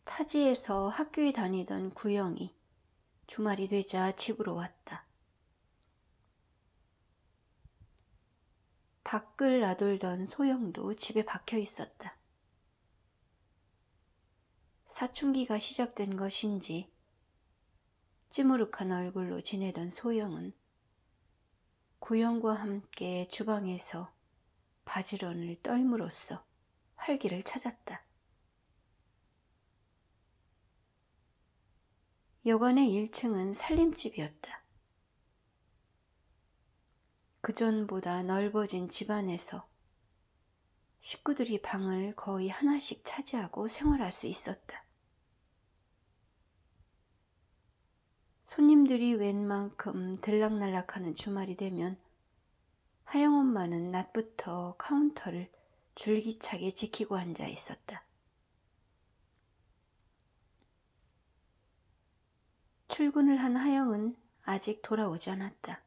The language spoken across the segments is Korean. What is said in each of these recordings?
타지에서 학교에 다니던 구영이 주말이 되자 집으로 왔다. 밖을 나돌던 소영도 집에 박혀 있었다. 사춘기가 시작된 것인지 찌무룩한 얼굴로 지내던 소영은 구영과 함께 주방에서 바지런을 떨므로써 활기를 찾았다. 여관의 1층은 살림집이었다. 그전보다 넓어진 집안에서 식구들이 방을 거의 하나씩 차지하고 생활할 수 있었다. 손님들이 웬만큼 들락날락하는 주말이 되면 하영엄마는 낮부터 카운터를 줄기차게 지키고 앉아 있었다. 출근을 한 하영은 아직 돌아오지 않았다.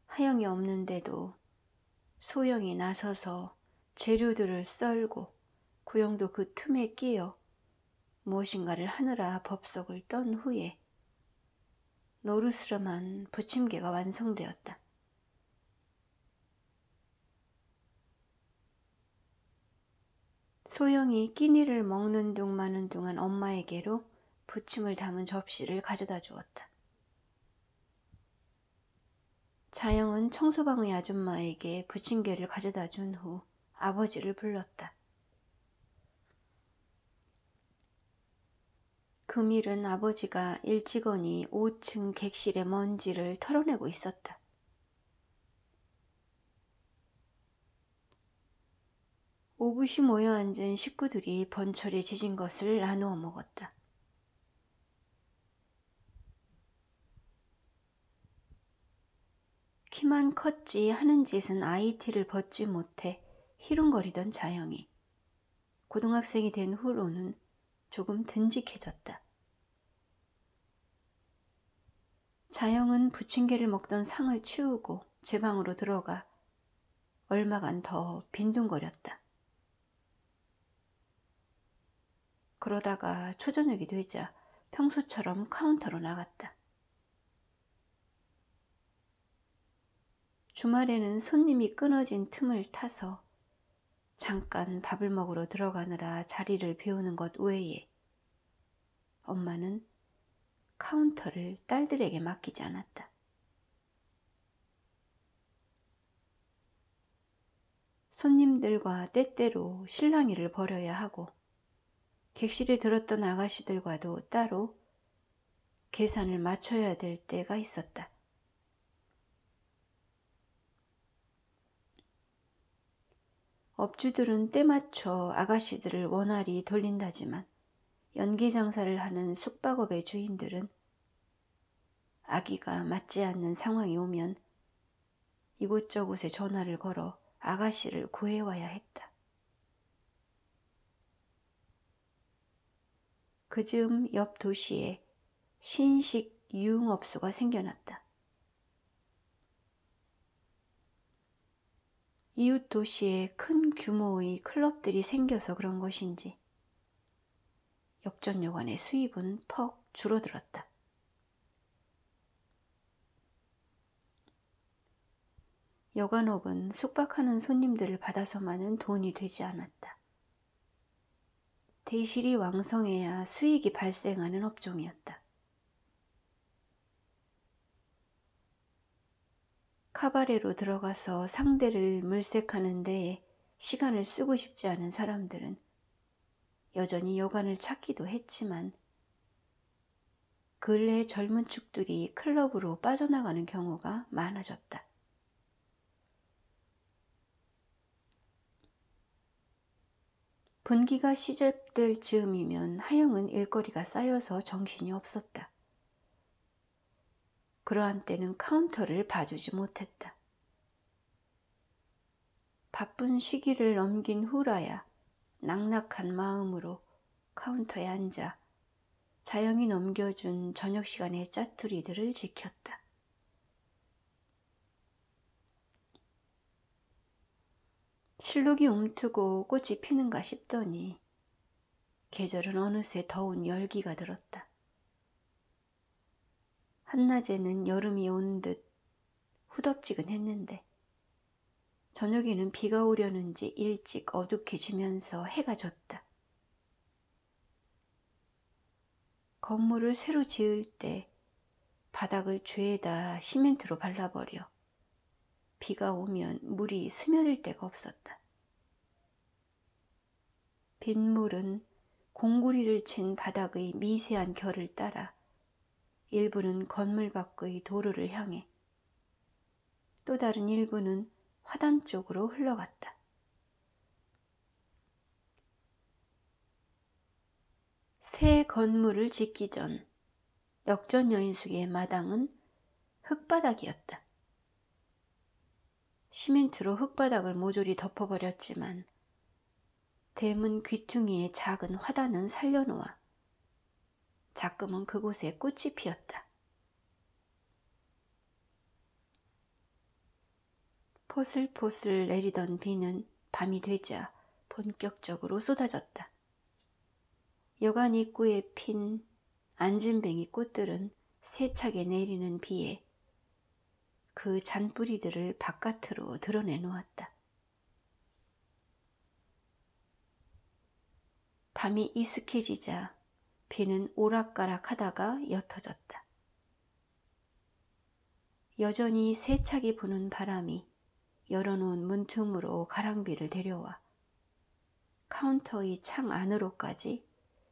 하영이 없는데도 소영이 나서서 재료들을 썰고 구영도 그 틈에 끼어 무엇인가를 하느라 법석을 떤 후에 노르스름한 부침개가 완성되었다. 소영이 끼니를 먹는 둥 마는 동안 엄마에게로 부침을 담은 접시를 가져다 주었다. 자영은 청소방의 아줌마에게 부침개를 가져다 준 후 아버지를 불렀다. 금일은 아버지가 일찍거니 5층 객실의 먼지를 털어내고 있었다. 오붓이 모여 앉은 식구들이 번철에 지진 것을 나누어 먹었다. 키만 컸지 하는 짓은 IT를 벗지 못해 희lun거리던 자영이 고등학생이 된 후로는 조금 듬직해졌다. 자영은 부침개를 먹던 상을 치우고 제 방으로 들어가 얼마간 더 빈둥거렸다. 그러다가 초저녁이 되자 평소처럼 카운터로 나갔다. 주말에는 손님이 끊어진 틈을 타서 잠깐 밥을 먹으러 들어가느라 자리를 비우는 것 외에 엄마는 카운터를 딸들에게 맡기지 않았다. 손님들과 때때로 실랑이를 벌여야 하고 객실에 들었던 아가씨들과도 따로 계산을 맞춰야 될 때가 있었다. 업주들은 때맞춰 아가씨들을 원활히 돌린다지만 연기장사를 하는 숙박업의 주인들은 아기가 맞지 않는 상황이 오면 이곳저곳에 전화를 걸어 아가씨를 구해와야 했다. 그 즈음 옆 도시에 신식 유흥업소가 생겨났다. 이웃 도시에 큰 규모의 클럽들이 생겨서 그런 것인지 역전여관의 수입은 퍽 줄어들었다. 여관업은 숙박하는 손님들을 받아서만은 돈이 되지 않았다. 대실이 왕성해야 수익이 발생하는 업종이었다. 카바레로 들어가서 상대를 물색하는 데에 시간을 쓰고 싶지 않은 사람들은 여전히 여관을 찾기도 했지만 근래 젊은 축들이 클럽으로 빠져나가는 경우가 많아졌다. 분기가 시작될 즈음이면 하영은 일거리가 쌓여서 정신이 없었다. 그러한 때는 카운터를 봐주지 못했다. 바쁜 시기를 넘긴 후라야 낙낙한 마음으로 카운터에 앉아 자영이 넘겨준 저녁 시간의 짜투리들을 지켰다. 실록이 움트고 꽃이 피는가 싶더니 계절은 어느새 더운 열기가 들었다. 한낮에는 여름이 온 듯 후덥지근했는데 저녁에는 비가 오려는지 일찍 어둑해지면서 해가 졌다. 건물을 새로 지을 때 바닥을 죄다 시멘트로 발라버려 비가 오면 물이 스며들 데가 없었다. 빗물은 공구리를 친 바닥의 미세한 결을 따라 일부는 건물 밖의 도로를 향해 또 다른 일부는 화단 쪽으로 흘러갔다. 새 건물을 짓기 전 역전 여인숙의 마당은 흙바닥이었다. 시멘트로 흙바닥을 모조리 덮어버렸지만 대문 귀퉁이의 작은 화단은 살려놓아 자꾸만 그곳에 꽃이 피었다. 포슬포슬 내리던 비는 밤이 되자 본격적으로 쏟아졌다. 여관 입구에 핀 안진뱅이 꽃들은 세차게 내리는 비에 그 잔뿌리들을 바깥으로 드러내놓았다. 밤이 이슥해지자 비는 오락가락하다가 옅어졌다. 여전히 세차게 부는 바람이 열어놓은 문틈으로 가랑비를 데려와 카운터의 창 안으로까지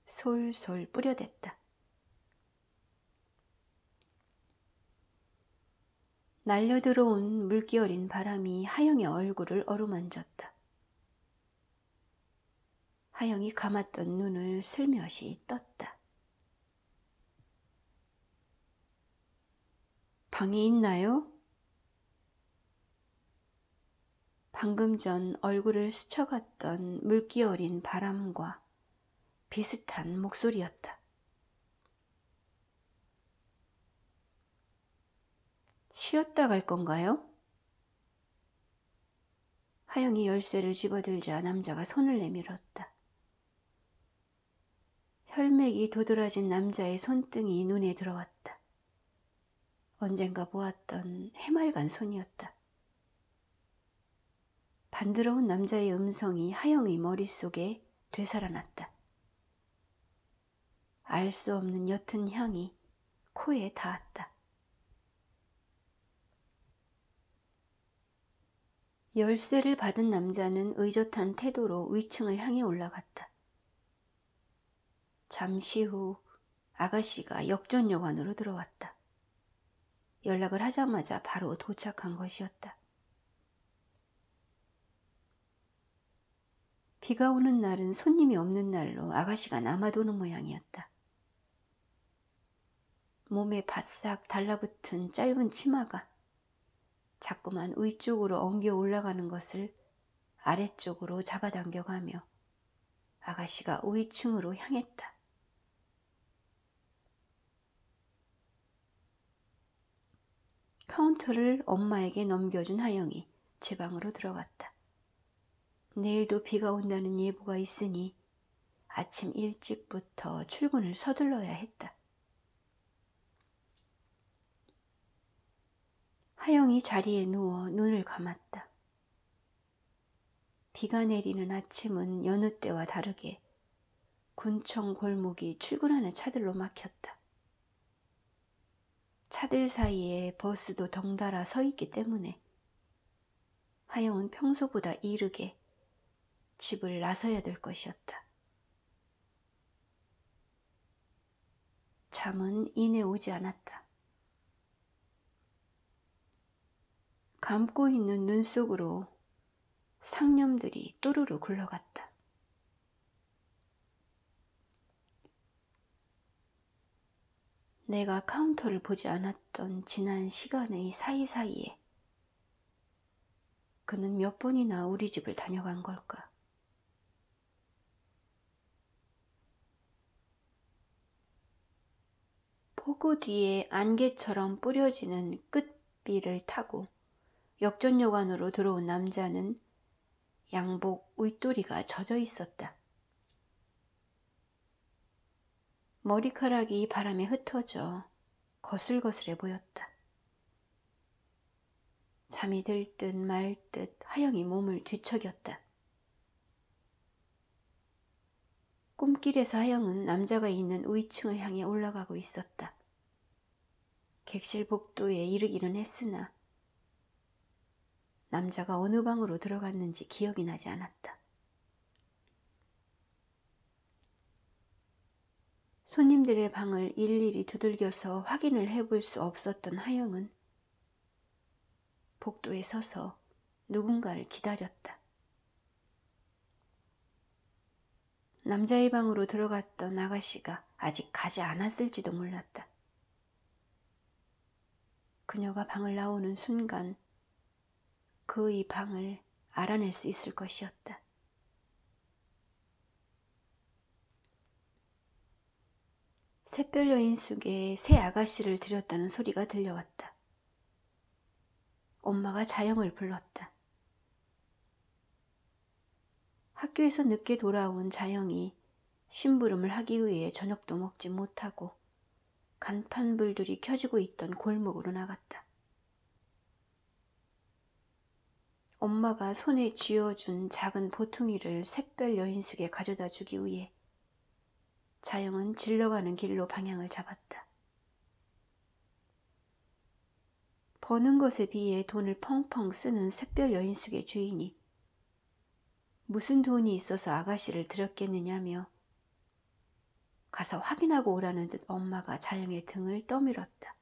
솔솔 뿌려댔다. 날려들어온 물기 어린 바람이 하영의 얼굴을 어루만졌다. 하영이 감았던 눈을 슬며시 떴다. 방이 있나요? 방금 전 얼굴을 스쳐갔던 물기 어린 바람과 비슷한 목소리였다. 쉬었다 갈 건가요? 하영이 열쇠를 집어들자 남자가 손을 내밀었다. 혈맥이 도드라진 남자의 손등이 눈에 들어왔다. 언젠가 보았던 해맑은 손이었다. 반드러운 남자의 음성이 하영의 머릿속에 되살아났다. 알 수 없는 옅은 향이 코에 닿았다. 열쇠를 받은 남자는 의젓한 태도로 위층을 향해 올라갔다. 잠시 후 아가씨가 역전여관으로 들어왔다. 연락을 하자마자 바로 도착한 것이었다. 비가 오는 날은 손님이 없는 날로 아가씨가 남아도는 모양이었다. 몸에 바싹 달라붙은 짧은 치마가 자꾸만 위쪽으로 엉겨 올라가는 것을 아래쪽으로 잡아당겨가며 아가씨가 위층으로 향했다. 카운터를 엄마에게 넘겨준 하영이 제 방으로 들어갔다. 내일도 비가 온다는 예보가 있으니 아침 일찍부터 출근을 서둘러야 했다. 하영이 자리에 누워 눈을 감았다. 비가 내리는 아침은 여느 때와 다르게 군청 골목이 출근하는 차들로 막혔다. 차들 사이에 버스도 덩달아 서 있기 때문에 하영은 평소보다 이르게 집을 나서야 될 것이었다. 잠은 이내 오지 않았다. 감고 있는 눈 속으로 상념들이 또르르 굴러갔다. 내가 카운터를 보지 않았던 지난 시간의 사이사이에 그는 몇 번이나 우리 집을 다녀간 걸까? 폭우 뒤에 안개처럼 뿌려지는 끝비를 타고 역전여관으로 들어온 남자는 양복 윗도리가 젖어 있었다. 머리카락이 바람에 흩어져 거슬거슬해 보였다. 잠이 들 듯 말 듯 하영이 몸을 뒤척였다. 꿈길에서 하영은 남자가 있는 우이층을 향해 올라가고 있었다. 객실 복도에 이르기는 했으나 남자가 어느 방으로 들어갔는지 기억이 나지 않았다. 손님들의 방을 일일이 두들겨서 확인을 해볼 수 없었던 하영은 복도에 서서 누군가를 기다렸다. 남자의 방으로 들어갔던 아가씨가 아직 가지 않았을지도 몰랐다. 그녀가 방을 나오는 순간 그의 방을 알아낼 수 있을 것이었다. 샛별 여인 속에 새 아가씨를 들였다는 소리가 들려왔다. 엄마가 자영을 불렀다. 학교에서 늦게 돌아온 자영이 심부름을 하기 위해 저녁도 먹지 못하고 간판불들이 켜지고 있던 골목으로 나갔다. 엄마가 손에 쥐어준 작은 보퉁이를 샛별 여인숙에 가져다 주기 위해 자영은 질러가는 길로 방향을 잡았다. 버는 것에 비해 돈을 펑펑 쓰는 샛별 여인숙의 주인이 무슨 돈이 있어서 아가씨를 들였겠느냐며 가서 확인하고 오라는 듯 엄마가 자영의 등을 떠밀었다.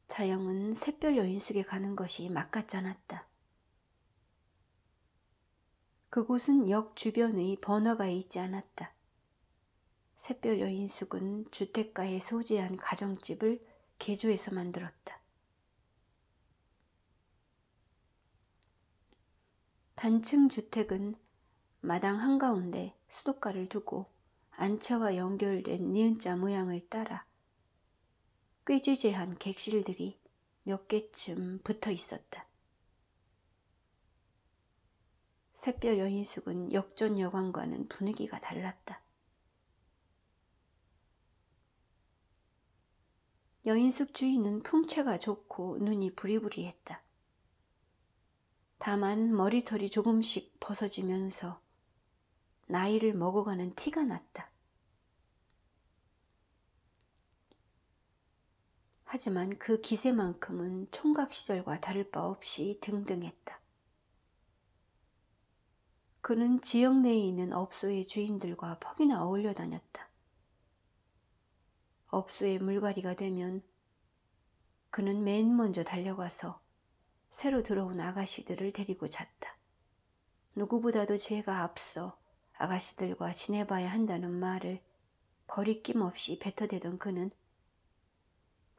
자영은 샛별 여인숙에 가는 것이 막 같지 않았다. 그곳은 역 주변의 번화가에 있지 않았다. 샛별 여인숙은 주택가에 소재한 가정집을 개조해서 만들었다. 단층 주택은 마당 한가운데 수도가를 두고 안채와 연결된 니은자 모양을 따라 꾀지죄한 객실들이 몇 개쯤 붙어 있었다. 샛별 여인숙은 역전 여관과는 분위기가 달랐다. 여인숙 주인은 풍채가 좋고 눈이 부리부리했다. 다만 머리털이 조금씩 벗어지면서 나이를 먹어가는 티가 났다. 하지만 그 기세만큼은 총각 시절과 다를 바 없이 등등했다. 그는 지역 내에 있는 업소의 주인들과 퍽이나 어울려 다녔다. 업소의 물갈이가 되면 그는 맨 먼저 달려가서 새로 들어온 아가씨들을 데리고 잤다. 누구보다도 제가 앞서 아가씨들과 지내봐야 한다는 말을 거리낌 없이 뱉어대던 그는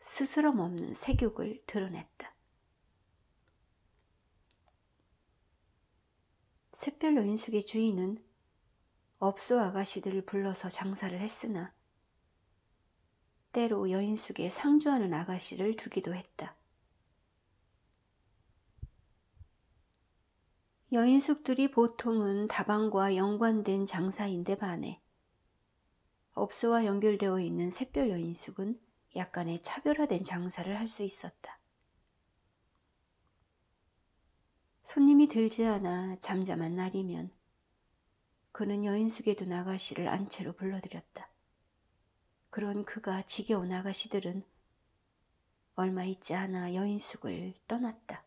스스럼 없는 색욕을 드러냈다. 샛별 여인숙의 주인은 업소 아가씨들을 불러서 장사를 했으나 때로 여인숙에 상주하는 아가씨를 두기도 했다. 여인숙들이 보통은 다방과 연관된 장사인데 반해 업소와 연결되어 있는 샛별 여인숙은 약간의 차별화된 장사를 할 수 있었다. 손님이 들지 않아 잠잠한 날이면 그는 여인숙에 둔 아가씨를 안채로 불러들였다. 그런 그가 지겨운 아가씨들은 얼마 있지 않아 여인숙을 떠났다.